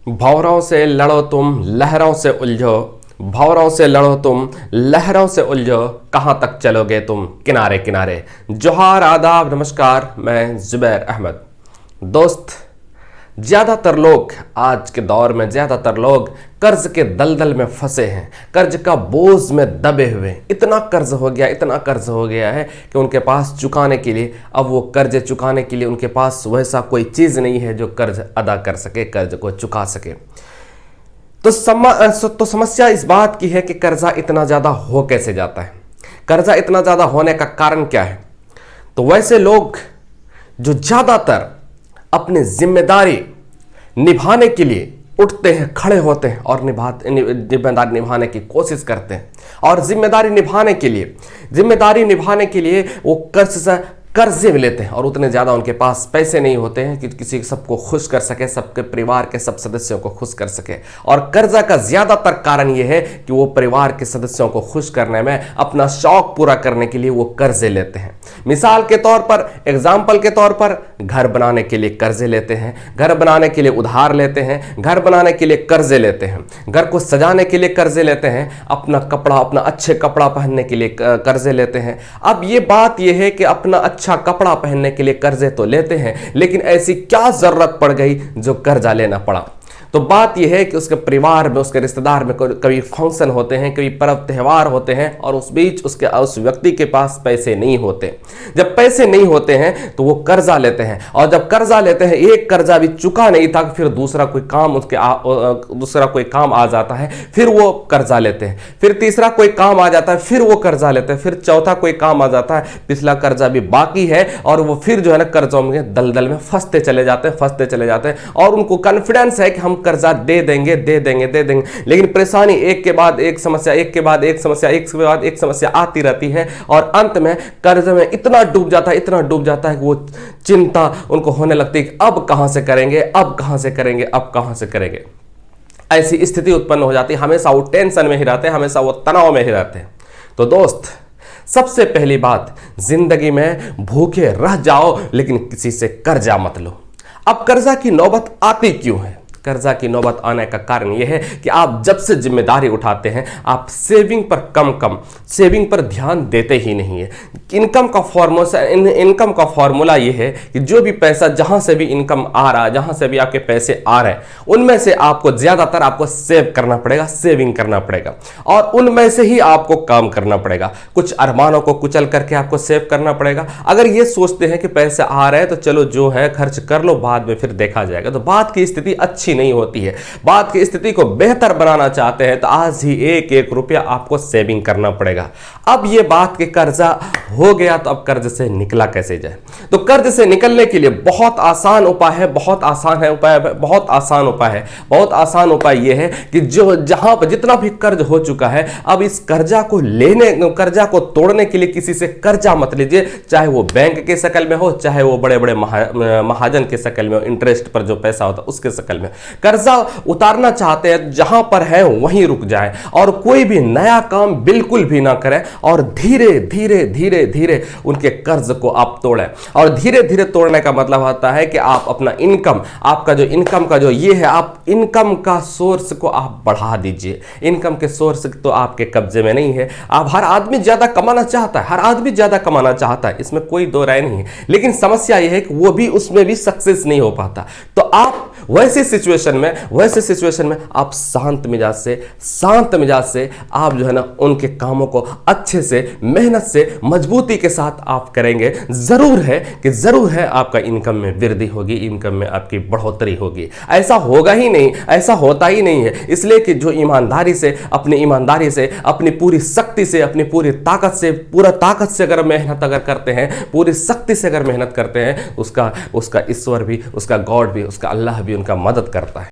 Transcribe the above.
भंवरों से लड़ो तुम लहरों से उलझो, भंवरों से लड़ो तुम लहरों से उलझो, कहाँ तक चलोगे तुम किनारे किनारे। जोहार, आदाब, नमस्कार, मैं जुबैर अहमद। दोस्त, ज़्यादातर लोग आज के दौर में ज़्यादातर लोग कर्ज के दलदल में फंसे हैं, कर्ज का बोझ में दबे हुए हैं। इतना कर्ज हो गया है कि उनके पास चुकाने के लिए, अब वो कर्ज चुकाने के लिए उनके पास वैसा कोई चीज़ नहीं है जो कर्ज अदा कर सके, कर्ज को चुका सके। तो समस्या इस बात की है कि कर्जा इतना ज़्यादा हो कैसे जाता है, कर्जा इतना ज़्यादा होने का कारण क्या है। तो वैसे लोग जो ज़्यादातर अपनी जिम्मेदारी निभाने के लिए उठते हैं, खड़े होते हैं और जिम्मेदारी निभाने की कोशिश करते हैं, और जिम्मेदारी निभाने के लिए वो कर्जे भी लेते हैं, और उतने ज़्यादा उनके पास पैसे नहीं होते हैं कि किसी सबको खुश कर सके, सबके परिवार के सब सदस्यों को खुश कर सके। और कर्जा का ज़्यादातर कारण ये है कि वो परिवार के सदस्यों को खुश करने में, अपना शौक पूरा करने के लिए वो कर्जे लेते हैं। मिसाल के तौर पर, एग्जाम्पल के तौर पर, घर बनाने के लिए कर्जे लेते हैं, घर बनाने के लिए उधार लेते हैं, घर बनाने के लिए कर्जे लेते हैं, घर को सजाने के लिए कर्जे लेते हैं, अपना अच्छे कपड़ा पहनने के लिए कर्जे लेते हैं। अब ये बात ये है कि अपना अच्छा कपड़ा पहनने के लिए कर्जे तो लेते हैं, लेकिन ऐसी क्या जरूरत पड़ गई जो कर्जा लेना पड़ा। तो बात यह है कि उसके परिवार में, उसके रिश्तेदार में कभी फंक्शन होते हैं, कभी पर्व त्यौहार होते हैं, और उस बीच उस व्यक्ति के पास पैसे नहीं होते। जब पैसे नहीं होते हैं तो वो कर्जा लेते हैं, और जब कर्जा लेते हैं, एक कर्जा भी चुका नहीं था, फिर दूसरा कोई काम आ जाता है, फिर वो कर्जा लेते हैं, फिर तीसरा कोई काम आ जाता है, फिर वो कर्जा लेते हैं, फिर चौथा कोई काम आ जाता है, पिछला कर्जा भी बाकी है, और वो फिर जो है ना कर्जों में दलदल में फंसते चले जाते हैं, और उनको कॉन्फिडेंस है कि हम कर्जा दे देंगे, लेकिन परेशानी एक के बाद एक समस्या आती रहती है, और अंत में कर्ज में इतना डूब जाता है कि वो चिंता उनको होने लगती है कि अब कहां से करेंगे। ऐसी स्थिति उत्पन्न हो जाती है। हमेशा वो टेंशन में ही रहते हैं, हमेशा वो तनाव में ही रहते हैं। तो दोस्त, सबसे पहली बात, जिंदगी में भूखे रह जाओ लेकिन किसी से कर्जा मत लो। अब कर्जा की नौबत आती क्यों है? कर्जा की नौबत आने का कारण यह है कि आप जब से जिम्मेदारी उठाते हैं, आप सेविंग पर ध्यान देते ही नहीं है। इनकम का फॉर्मूला यह है कि जो भी पैसा, जहां से भी इनकम आ रहा है, जहां से भी आपके पैसे आ रहे हैं, उनमें से ज्यादातर आपको सेव करना पड़ेगा, सेविंग करना पड़ेगा, और उनमें से ही आपको काम करना पड़ेगा। कुछ अरमानों को कुचल करके आपको सेव करना पड़ेगा। अगर ये सोचते हैं कि पैसे आ रहे हैं तो चलो जो है खर्च कर लो, बाद में फिर देखा जाएगा, तो बात की स्थिति अच्छी नहीं होती है। बात की स्थिति को बेहतर बनाना चाहते हैं तो आज ही एक एक रुपया आपको सेविंग करना पड़ेगा। अब ये बात कि कर्जा हो गया तो अब कर्ज से निकला कैसे जाए? तो कर्ज से निकलने के लिए बहुत आसान उपाय है। बहुत आसान उपाय यह है कि जहां पर जितना भी कर्ज हो चुका है, अब इस कर्जा को तोड़ने के लिए किसी से कर्जा मत लीजिए, चाहे वो बैंक के शक्ल में हो, चाहे वो बड़े बड़े महाजन के शक्ल में हो, इंटरेस्ट पर जो पैसा होता है उसके शक्ल में। कर्जा उतारना चाहते हैं, जहां पर है वहीं रुक जाए, और कोई भी नया काम बिल्कुल भी ना करें, और धीरे धीरे उनके कर्ज को आप तोड़ें। और धीरे धीरे तोड़ने का मतलब होता है कि आप अपना आपका जो इनकम का जो ये है, आप इनकम का सोर्स को आप बढ़ा दीजिए। इनकम के सोर्स तो आपके कब्जे में नहीं है। आप हर आदमी ज्यादा कमाना चाहता है, इसमें कोई दो राय नहीं है, लेकिन समस्या यह है कि वो भी उसमें भी सक्सेस नहीं हो पाता। तो आप वैसे सिचुएशन में आप शांत मिजाज से आप जो है ना उनके कामों को अच्छे से, मेहनत से, मजबूती के साथ आप करेंगे। जरूर है आपका इनकम में वृद्धि होगी, इनकम में आपकी बढ़ोतरी होगी। ऐसा होता ही नहीं है, इसलिए कि जो ईमानदारी से, अपनी पूरी शक्ति से, अपनी पूरी ताकत से अगर मेहनत करते हैं, पूरी शक्ति से अगर मेहनत करते हैं, उसका ईश्वर भी, उसका गॉड भी, उसका अल्लाह भी उनका मदद करता है।